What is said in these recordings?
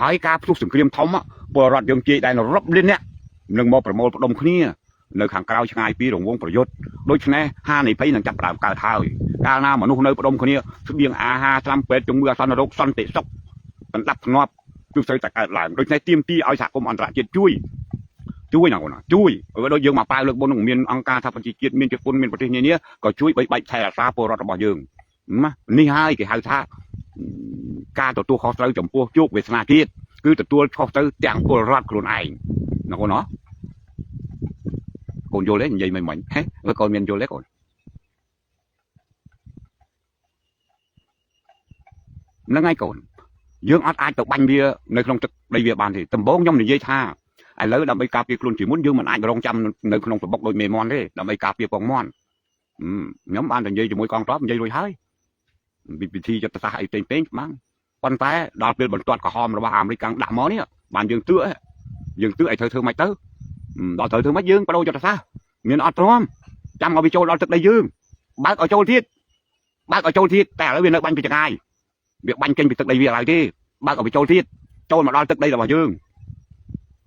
ហើយការផ្ទុះសង្គ្រាមធំពលរដ្ឋយើងជ័យដែលរាប់លានអ្នកនឹងមកប្រមូលផ្ដុំគ្នានៅខាងក្រៅឆ្ងាយពីរង្វង់ប្រយុទ្ធដូច្នេះហានិភ័យនឹងចាប់ផ្ដើមកើតហើយកាលណាមនុស្សនៅផ្ដុំគ្នាស្បៀងអាហារថ្នាំពេទ្យជំងឺអាសន្នរោគសន្តិសុខបណ្ដាប់ធ្នាប់គឺស្ទើរតែកើតឡើងដូច្នេះទាមទារឲ្យសហគមន៍អន្តរជាតិជួយណាបងណាជួយដូចយើងមកប៉ាវលើកមុននឹងមានអង្គការសហប្រជាជាតិមានជប៉ុនមានប្រទេសនានាក៏ជួយបីបាច់ថែរក្សាពលរដ្ឋរបស់យើងណានេះហើយគេហៅថាការទទួលខុសត្រូវចំពោះជោគវាសនាជាតិគឺទទួលខុសត្រូវទាំងពលរដ្ឋខ្លួនឯងណាបងណាកូនយល់ទេនិយាយមិនហេកូនមានយល់ទេកូនហ្នឹងហើយកូនយើងអត់អាចទៅបាញ់វានៅក្នុងទឹកដីវាបានទេដំបូងខ្ញុំនិយាយថាឥឡូវដើម្បីការពារខ្លួនជាមុនយើងមិនអាចរងចាំនៅក្នុងប្របុកដូចមេមន់ទេដើម្បីការពារពងមន់ខ្ញុំបានតែនិយាយជាមួយកងទ័ពនិយាយរួចហើយវិធីយុទ្ធសាស្ត្រអីផ្សេងហ្នឹងប៉ុន្តែដល់ពេលបន្ទាត់ក្រហមរបស់អាមេរិកដាក់មកនេះបានយើងទឿឲ្យធ្វើមិនទៅដល់ត្រូវធ្វើមិនយើងបដូរយុទ្ធសាស្ត្រមានអត់ព្រមចាំឲ្យវាចូលដល់ទឹកដីយើងបើកឲ្យចូលទៀតតែឥឡូវវានៅបាញ់ពីចង្អាយវាបាញ់ចេញពីទឹកដីវាឡើយទេបើកឲ្យវាចូលទៀតចូលមកដល់ទឹកដីរបស់យើង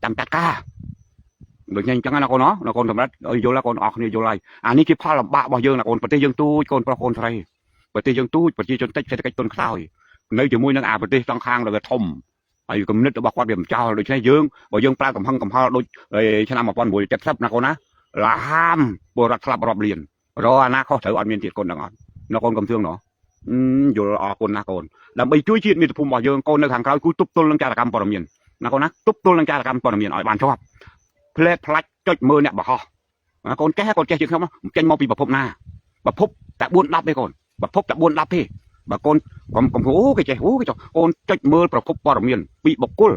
ចាំចាត់ការដូចនេះអញ្ចឹងណាកូនណាកូនសម្រាប់ឲ្យយល់ណាកូនអស់គ្នាយល់ហើយអានេះជាផលលំបាករបស់យើងណាកូនប្រទេសយើងទូចកូនប្រុសកូនស្រីប្រទេសយើងទូចប្រជាជនតិចសេដ្ឋកិច្ចទុនខ្សោយនៅជាមួយនឹងអាប្រទេសសងខាងដែលវាធំហើយគំនិតរបស់គាត់វាមិនចោលដូច្នេះយើងបើយើងប្រើកំហឹងកំហល់ដូចឆ្នាំ1970ណាកូនណាលាហាមពលរដ្ឋស្លាប់រាប់លានរអនាគតត្រូវអត់មានទៀតកូនទាំងអត់ណាកូនកុំthươngណយល់អរគុណណាកូនដើម្បីជួយជាតិមាតុភូមិរបស់យើងកូននៅខាងក្រៅគូទប់ទល់នឹងចារកម្មព័ត៌មានណាកូនណាទប់ទល់នឹងចារកម្មព័ត៌មានឲ្យបានជាប់ផ្លែផ្លាច់ចុចមើលអ្នកបរហោះកូនចេះជាងខ្ញុំចេញមកពីប្រភពណាប្រភពតែ4-10ទេកូនប្រភពតែ4-10ទេបើកូនកុំគេចេះកូនចុចមើលប្រភពព័ត៌មានពីបុគ្គល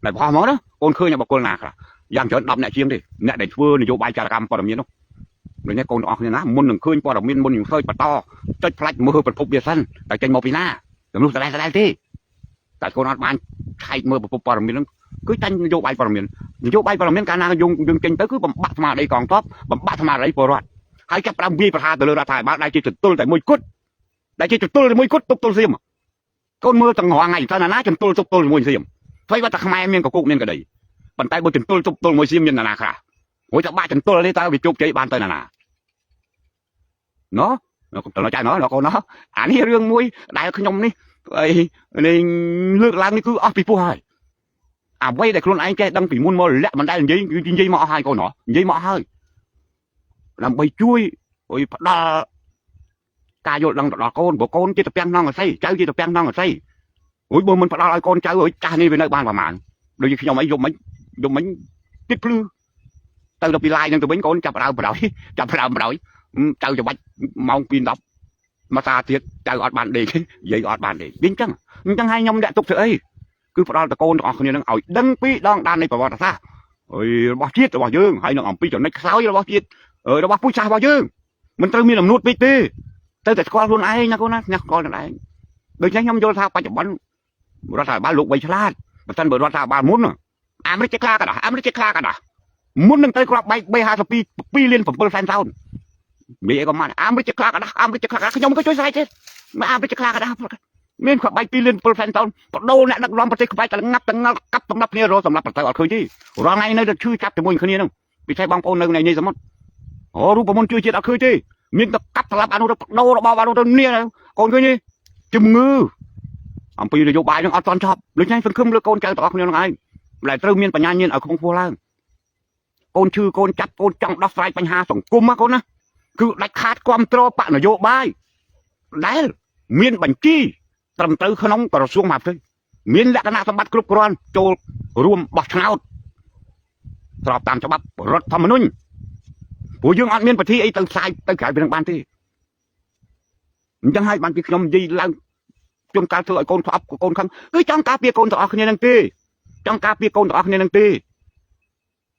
ដែលបរហោះមកណាកូនឃើញបុគ្គលណាខ្លះយ៉ាងច្រើន10អ្នកជាងទេអ្នកដែលធ្វើនយោបាយចារកម្មព័ត៌មាននោះដូចនេះកូនទាំងអស់គ្នាណាមុននឹងឃើញព័ត៌មានមុននឹងឃើញបន្តចុចផ្លាច់មើលប្រភពវាសិនតែចេញមកពីណាទាំងនោះស្ដែងទេតែកូនអត់បានឆែកមើលប្រភពព័ត៌មានហ្នឹងគឺតែនយោបាយព័ត៌មានកាលណាយើងចេញទៅគឺបំបាក់ស្មារតីកងទ័ពបំបាក់ស្មារតីពលរដ្ឋហើយចាប់ផ្ដើមវាយប្រហារទៅលើរដ្ឋាភិបាលដែលជាទល់តែមួយគត់ទប់ទល់សៀមកូនមើលទាំងរងថ្ងៃតើណាទប់ទល់ជាមួយសៀមអ្វីបើតែខ្មែរមានកគុកមានកដីប៉ុន្តែបើទប់ទល់មួយសៀមមានណាខ្លះហួយតែបាក់ទល់នេះតើវាជោគជ័យបានទៅណាណ៎កូនចាស់កូនអានេះរឿងមួយដែលខ្ញុំនេះលើកឡើងនេះគឺអស់ពីពោះហើយអ្វីដែលខ្លួនឯងចេះដឹងពីមុនមកលាក់មិនដែលនិយាយមកអស់ហើយកូននិយាយមកហើយដើម្បីជួយផ្ដល់ការយល់ដឹងដល់កូនព្រោះកូនជាតពាំងក្នុងអស័យចៅជាតពាំងក្នុងអស័យបើមិនផ្ដល់ឲ្យកូនចៅចាស់នេះវានៅបានប្រហែលដូចខ្ញុំអីយំមិញគិតភ្លឺទៅដល់ពីឡាយនឹងទៅវិញកូនចាប់ដើមបដ ாய் ចៅច្បាច់ម៉ោង 2:10 មកសាទៀតចៅអត់បានដេកនិយាយអត់បានដេកវិញអញ្ចឹងហើយខ្ញុំដាក់ទុកធ្វើអីគឺផ្ដល់តកូនទាំងអស់គ្នានឹងឲ្យដឹងពីដងដាននៃប្រវត្តិសាស្ត្ររបស់ជាតិរបស់យើងហើយនឹងអំពីចំណុចខ្សោយរបស់ជាតិរបស់ពូជសាសន៍របស់យើងមិនត្រូវមានអំនួតពេកទេទៅតែស្គាល់ខ្លួនឯងណាកូនណាស្គាល់ខ្លួនឯងដូច្នេះខ្ញុំយល់ថាបច្ចុប្បន្នរដ្ឋាភិបាលលោកបីឆ្លាតបើមិនបើរដ្ឋាភិបាលមុនអាមេរិកចេះខ្លាកដោះមុននឹងទៅគ្រាប់បែក352 2លាន 7 សែនតោននិយាយក៏មកអាមេរិកចេះខ្លាកដោះខ្ញុំក៏ជួយស្រែកទេមកអាមេរិកចេះខ្លាកដោះមានគ្រាប់បែក2លាន 7 សែនតោនបដូរអ្នកដឹកនាំប្រទេសក្បែកតែងាប់ទាំងកាប់សម្រាប់គ្នារសម្រាប់ប្រទៅអត់ឃើញទេរាល់ថ្ងៃនៅតែឈឺចាប់ជាមួយគ្នានឹងពិសេសបងប្អូននៅនៃសមុទ្ររូបមន្តជួយជាតិអត់ឃើញទេមានតែកាប់សម្រាប់អនុរដ្ឋបដូររបស់អនុរដ្ឋនេះកូនឃើញទេជំងឺអំពីនយោបាយនឹងអត់ទាន់ចប់ដូច្នេះសង្ឃឹមលើកូនចៅទាំងអស់គ្នានឹងឯងដែលត្រូវមានបញ្ញាញាណឲ្យខ្ពង់ខ្ពស់ឡើងកូនឈឺកូនចាប់កូនចង់ដោះស្រាយបញ្ហាសង្គមណាកូនណាគឺដាច់ខាតគ្រប់ត្របកនយោបាយដែលមានបញ្ជីត្រឹមត្រូវក្នុងក្រសួងមហាផ្ទៃមានលក្ខណៈសម្បត្តិគ្រប់គ្រាន់ចូលរួមបោះឆ្នោតស្របតាមច្បាប់រដ្ឋធម្មនុញ្ញព្រោះយើងអត់មានប្រតិអីទៅផ្សាយទៅក្រៅពីនឹងបានទេអញ្ចឹងហើយបានពីខ្ញុំនិយាយឡើងជួនកាលធ្វើឲ្យកូនស្អប់កូនខឹងគឺចង់ការពារកូនទាំងអស់គ្នានឹងទេ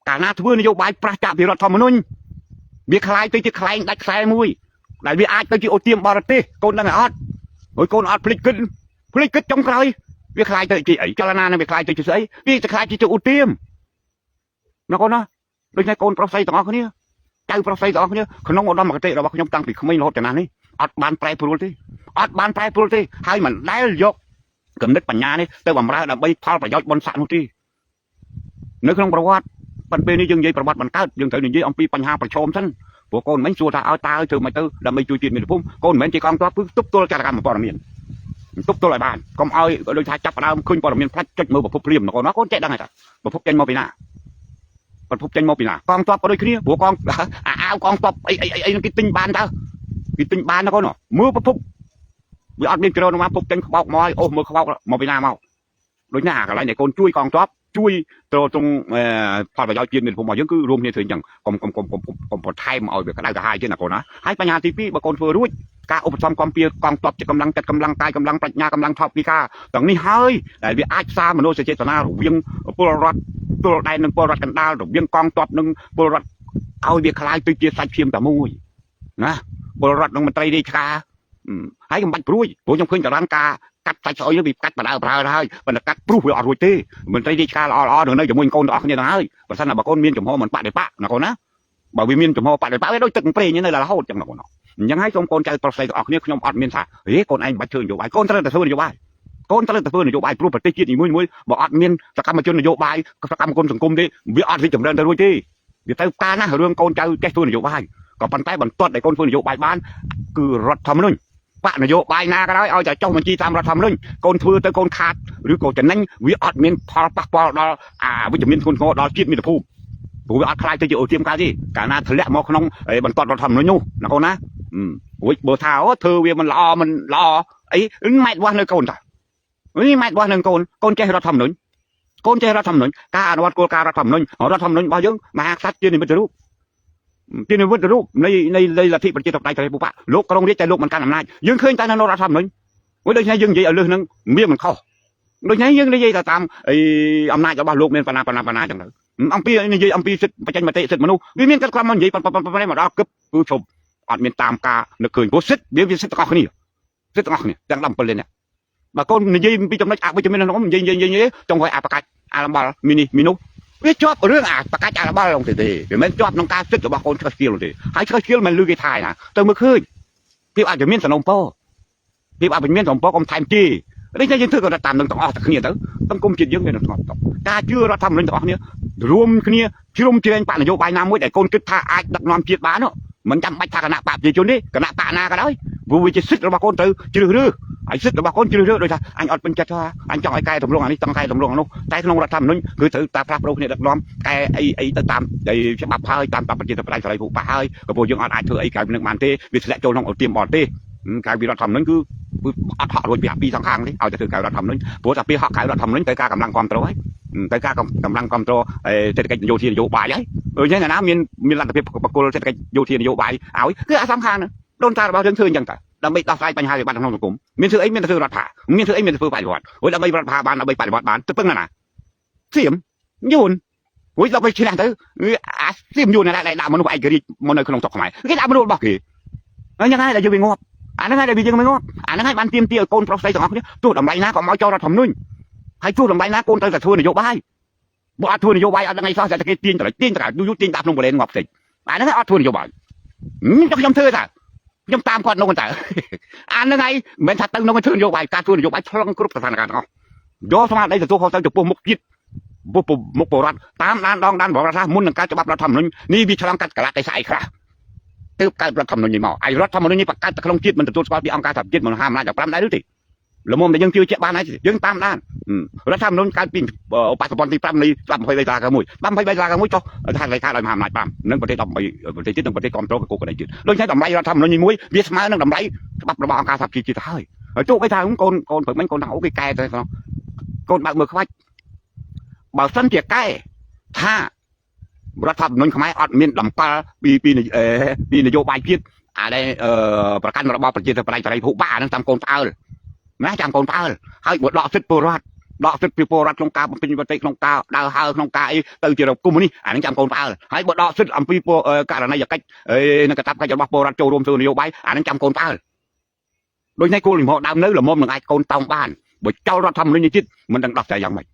កាលណាធ្វើនយោបាយប្រឆាំងពីរដ្ឋធម្មនុញ្ញវាคล้ายទៅជាខ្លែងដាច់ខ្សែមួយដែលវាអាចទៅជាអូទាមបរទេសកូនដឹងអត់ហើយកូនអត់ភ្លេចគិតចុងក្រោយវាคล้ายទៅជាអីចលនានឹងវាคล้ายទៅជាស្អីវាจะคล้ายជាអូទាមណាកូនណាដូចនេះកូនប្រុសស្រីទាំងអស់គ្នាចៅប្រុសស្រីទាំងអស់គ្នាក្នុងឧត្តមគតិរបស់ខ្ញុំតាំងពីក្មេងរហូតដល់នេះអត់បានប្រែប្រួលទេហើយមិនដែលយក កំណត់បញ្ញានេះទៅបំរើដើម្បីផលប្រយោជន៍បនស័កនោះទេនៅក្នុងប្រវត្តិប៉ុន្តែពេលនេះយើងនិយាយប្រវត្តិបន្តកើតយើងត្រូវនិយាយអំពីបញ្ហាប្រឈមសិនព្រោះកូនមិនសួរថាឲ្យតើធ្វើមិនទៅដើម្បីជួយជាតិមាតុភូមិកូនមិនជាកងទ័ពគឺទប់ទល់ចរកម្មព័ត៌មានទប់ទល់ឲ្យបានកុំឲ្យដូចថាចាប់ផ្ដើមឃើញព័ត៌មានផ្លាច់ចុចមើលប្រភពព្រាមកូនចេះដឹងហើយថាប្រភពចេញមកពីណាប្រភពចេញមកពីណាកងទ័ពក៏ដូចគ្នាព្រោះកងអាវកងទ័ពអីគេទិញបានតើគេទិញបានណាកូនមើលប្រភពវាអត់មានជ្រើមកប្រភពចេញក្បោកមកឲ្យអូសមើលក្បោកមកពីណាមកដូចណាកន្លែងដែលកូនជួយកងទ័ពជួយត្រង់ផលប្រយោជន៍ជាតិមាតុភូមិរបស់យើងគឺរួមគ្នាធ្វើអញ្ចឹងកុំបន្ថែមឲ្យវាក្តៅក្រហាយទៀតណាកូនណាហើយបញ្ហាទី2បើកូនធ្វើរួចការឧបត្ថម្ភគាំពារកងទ័ពជាកម្លាំងចិត្តកម្លាំងកាយកម្លាំងប្រាជ្ញាកម្លាំងថោកពីការទាំងនេះហើយដែលវាអាចផ្សារមនោសញ្ចេតនារវាងពលរដ្ឋពលដែននិងពលរដ្ឋកណ្ដាលរវាងកងទ័ពនិងពលរដ្ឋឲ្យវាคล้ายទៅជាសាច់ឈាមតែមួយណាពលរដ្ឋនិងមន្ត្រីរាជការហើយមិនបាច់ព្រួយព្រោះខ្ញុំឃើញតារាងការកាត់សាច់ស្អុយនេះវាកាត់បដើប្រើហើយប៉ុន្តែកាត់ព្រុសវាអត់រួចទេមន្ត្រីរាជការល្អៗនៅជាមួយកូនទាំងអស់គ្នាទៅហើយបើសិនតែបើកូនមានចំហមិនបដិបកណាកូនណាបើវាមានចំហបដិបកវាដូចទឹកប្រេងនៅរហូតចឹងណាកូនអញ្ចឹងហើយសូមកូនចៅប្រុសស្រីទាំងអស់គ្នាខ្ញុំអត់មានថាហេកូនឯងមិនបាច់ធ្វើនយោបាយកូនត្រូវតែធ្វើនយោបាយកូនត្រូវតែធ្វើនយោបាយព្រោះប្រទេសជាតិនីមួយៗបើអត់មានសកម្មជននយោបាយសកម្មជនសង្គមទេវាអត់រីកចម្រើនទៅរួចទេវាទៅការណារឿងកូនចៅចេះធ្វើនយោបាយក៏ប៉ុន្តែបន្ទាត់ដែលកូនធ្វើនយោបាយបានគឺរដ្ឋធម្មនុញ្ញបកនយោបាយណាក៏ដោយឲ្យតែចុះបញ្ជីតាមរដ្ឋធម្មនុញ្ញកូនធ្វើទៅកូនខាតឬក៏ចំណេញវាអត់មានផលប៉ះពាល់ដល់វិជ្ជមានធ្ងន់ធ្ងរដល់ជាតិមាតុភូមិព្រោះវាអត់ខ្លាចទៅជាអូសៀមកើតទេកាលណាធ្លាក់មកក្នុងបន្ទាត់រដ្ឋធម្មនុញ្ញនោះណាកូនណារួចបើថាធ្វើវាមិនល្អអីម៉ែតវាស់នៅកូនតានេះម៉ែតវាស់នឹងកូនចេះរដ្ឋធម្មនុញ្ញកូនចេះរដ្ឋធម្មនុញ្ញការអនុវត្តគោលការណ៍រដ្ឋធម្មនុញ្ញរបស់យើងមហាក្សត្រជានិមិត្តរូបជានិមិត្តរូបនៃលទ្ធិប្រជាធិបតេយ្យព្រះពុទ្ធលោកក្រុងរាជតែលោកមិនកាន់អំណាចយើងឃើញតែនៅរដ្ឋធម្មនុញ្ញដូចនេះយើងនិយាយឲ្យលើសនឹងមានមិនខុសដូចនេះយើងនិយាយតែតាមអំណាចរបស់លោកមានបណ្ណាចឹងទៅអំពីនិយាយអំពីសិទ្ធិបច្ចេកមតិសិទ្ធិមនុស្សវាមានគាត់មកនិយាយប៉ុណ្ណេះមកដល់គឹបគឺជប់អត់មានតាមការនឹកឃើញព្រោះសិទ្ធិវាសិទ្ធិទាំងអស់គ្នាសិទ្ធិទាំងអស់គ្នាទាំង17លាននេះបើកូននិយាយពីចំណុចអវិជ្ជមានក្នុងនិយាយចង់ឲ្យបកាច់អាលំបាល់មីនោះវាជាប់រឿងបកាច់អាលំបាល់ឡងទេវាមិនជាប់ក្នុងការសិទ្ធិរបស់កូនឆ្កឹះស្គៀលទេហើយឆ្កឹះស្គៀលមិនលឺគេថាណាទៅមើលឃើញពីអាចមានសំណុំពោពីអាចមានសំណុំពោកុំថែមទេនេះយើងធ្វើក៏តាមនឹងទាំងអស់តែគ្នាទៅសង្គមជាតិយើងមានស្ងប់តការជឿរដ្ឋធម្មនុញ្ញទាំងអស់គ្នារួមគ្នាជ្រុំជ្រែងបកនយោបាយណាមួយដែលកូនគិតថាអាចដឹកនាំជាតិបានមិនចាំបាច់ថាគណៈបកប្រជាជនទេគណៈបកណាក៏ដោយព្រោះវាជាសិទ្ធិរបស់កូនទៅជ្រើសរើសហើយសិទ្ធិរបស់កូនជ្រើសរើសដោយថាអញអត់ពេញចិត្តថាអញចង់ឲ្យកែតម្រង់អានេះចង់កែតម្រង់អានោះតែក្នុងរដ្ឋធម្មនុញ្ញគឺត្រូវតែផ្លាស់ប្ដូរគ្នាដឹកនាំកែអីទៅតាមច្បាប់ហើយតាមប្រជាធិបតេយ្យសេរីភូប៉ាហើយក៏ពួកយើងអត់អាចធ្វើអីក្រៅនឹងបានទេវាធ្លាក់ចូលក្នុងឧទាមបរទេសក្រៅពីរដ្ឋធម្មនុញ្ញគឺអត់ហក់រួចពីអាពីសងខាងនេះឲ្យតែធ្វើក្រៅរដ្ឋធម្មនុញ្ញព្រោះតែពីហក់ក្រៅរដ្ឋធម្មនុញ្ញទៅការកម្លាំងគ្រប់គ្រងហើយទៅការកម្លាំងគ្រប់គ្រងសេដ្ឋកិច្ចនយោបាយហើយដូចនេះណាមានលទ្ធភាពបកគលសេដ្ឋកិច្ចយោធានយោបាយឲ្យគឺអាសងខាងហ្នឹងដូនតារបស់យើងធ្វើអញ្ចឹងតែដើម្បីដោះស្រាយបញ្ហាវិបត្តិក្នុងសង្គមមានធ្វើអីមានធ្វើរដ្ឋាមានធ្វើអីមានធ្វើបដិវត្តហើយដើម្បីរដ្ឋាបានដើម្បីបដិវត្តបានទៅពឹងណាសៀមយួនរួចដល់ទៅឈ្នះទៅអាសៀមយួនដែលដាក់មនុស្សឯករាជ្យមកនៅក្នុងស្រុកខ្មែរគេដាក់មនុស្សរបស់គេហើយយ៉ាងណាដែលយើងវាងាប់អាហ្នឹងហើយដែលយើងមិនងាប់អាហ្នឹងហើយបានទៀមទាឲ្យកូនប្រុសស្រីទាំងអស់គ្នាទោះតម្លៃណាក៏មកចូលរដ្ឋធម្មនុញ្ញហើយទោះតម្លៃណាកូនត្រូវតែធ្វើនយោបាយបើអត់ធ្វើនយោបាយអត់ដឹងអីសោះតែគេទាញយូរទាញដាក់ក្នុងបរិញ្ញាងាប់ផ្សេងអាហ្នឹងហើយអត់ធ្វើនយោបាយខ្ញុំធ្វើតាខ្ញុំតាមគាត់នោះតែអាហ្នឹងហើយមិនមែនថាទៅនោះធ្វើនយោបាយការធ្វើនយោបាយឆ្លងគ្រប់ស្ថានភាពទាំងអស់យកស្មារតីទទួលខុសត្រូវចំពោះមុខជាតិមុខបរដ្ឋតាមដានដងដានបរដ្ឋមុននឹងការច្បាប់រដ្ឋធម្មនុញ្ញនេះវាឆ្លងកាត់កលៈទេសៈអីខ្លះទើបកើតរដ្ឋធម្មនុញ្ញនេះមកហើយរដ្ឋធម្មនុញ្ញនេះបង្កើតទៅក្នុងជាតិមិនទទួលស្គាល់ពីអង្គការសហជាតិមិនហាមអំណាចដល់5ដែរទេល្មមតែយើងជឿជាក់បានហើយយើងតាមដានរដ្ឋធម្មនុញ្ញកើតពីបច្ចុប្បន្នទី5នៃច្បាប់23តារាកមួយច្បាប់23តារាកមួយចុះថាលេខាដោយមហាអំណាច5និងប្រទេស13ប្រទេសទៀតនិងប្រទេសគ្រប់គ្រងកកដៃទៀតដូចនេះតម្លៃរដ្ឋធម្មនុញ្ញមួយវាស្មើនឹងតម្លៃច្បាប់របស់អង្គការសហជាតិទៅហើយទោះបីថាកូនព្រឹកមិញកូនថាអូគេកែទៅកូនបើកមើលខ្វាច់បើសិនជាកែថារដ្ឋធម្មនុញ្ញខ្មែរអត់មានតម្កល់ពីនយោបាយជាតិអាដែលប្រកាន់របបប្រជាធិបតេយ្យសេរីភូប៉ាហ្នឹងតាមកូនផ្អើលណាចាំកូនផ្អើលហើយបើដកសិទ្ធិពលរដ្ឋក្នុងការបំពេញមតិក្នុងការដើរហើរក្នុងការអីទៅជារបបកុម្មុយនីសអាហ្នឹងចាំកូនផ្អើលហើយបើដកសិទ្ធិអំពីករណីយកិច្ចនិងកាតព្វកិច្ចរបស់ពលរដ្ឋចូលរួមធ្វើនយោបាយអាហ្នឹងចាំកូនផ្អើលដូចនេះគោលលំហដើមនៅល្មមនឹងអាចកូនតោងបានបើចោលរដ្ឋធម្មនុញ្ញនេះទៀតមិនដឹងដោះស្រាយយ៉ាងម៉េច